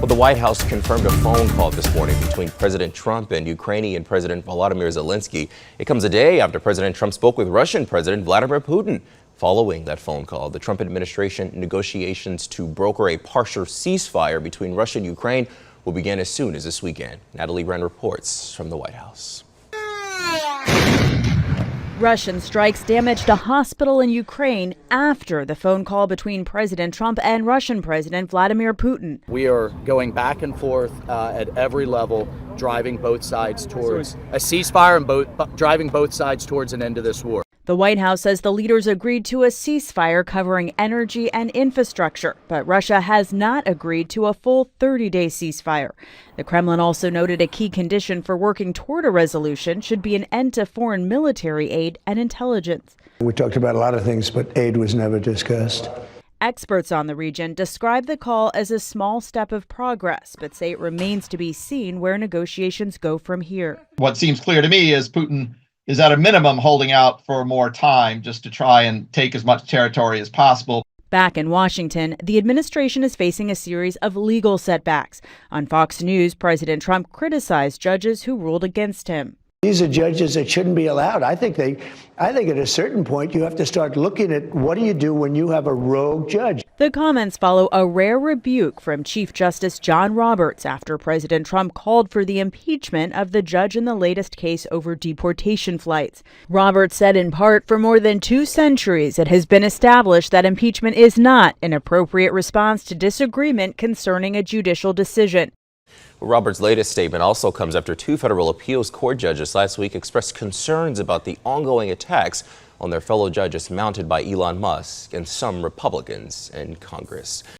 Well, the White House confirmed a phone call this morning between President Trump and Ukrainian President Vladimir Zelensky. It comes a day after President Trump spoke with Russian President Vladimir Putin. Following that phone call, the Trump administration negotiations to broker a partial ceasefire between Russia and Ukraine will begin as soon as this weekend. Natalie Wren reports from the White House. Russian strikes damaged a hospital in Ukraine after the phone call between President Trump and Russian President Vladimir Putin. We are going back and forth at every level, driving both sides towards a ceasefire and driving both sides towards an end to this war. The White House says the leaders agreed to a ceasefire covering energy and infrastructure, but Russia has not agreed to a full 30-day ceasefire. The Kremlin also noted a key condition for working toward a resolution should be an end to foreign military aid and intelligence. We talked about a lot of things, but aid was never discussed. Experts on the region describe the call as a small step of progress, but say it remains to be seen where negotiations go from here. What seems clear to me is Putin is at a minimum holding out for more time just to try and take as much territory as possible. Back in Washington, the administration is facing a series of legal setbacks. On Fox News, President Trump criticized judges who ruled against him. These are judges that shouldn't be allowed. I think at a certain point you have to start looking at what do you do when you have a rogue judge. The comments follow a rare rebuke from Chief Justice John Roberts after President Trump called for the impeachment of the judge in the latest case over deportation flights. Roberts said in part, for more than 2 centuries, it has been established that impeachment is not an appropriate response to disagreement concerning a judicial decision. Roberts' latest statement also comes after 2 federal appeals court judges last week expressed concerns about the ongoing attacks on their fellow judges mounted by Elon Musk and some Republicans in Congress.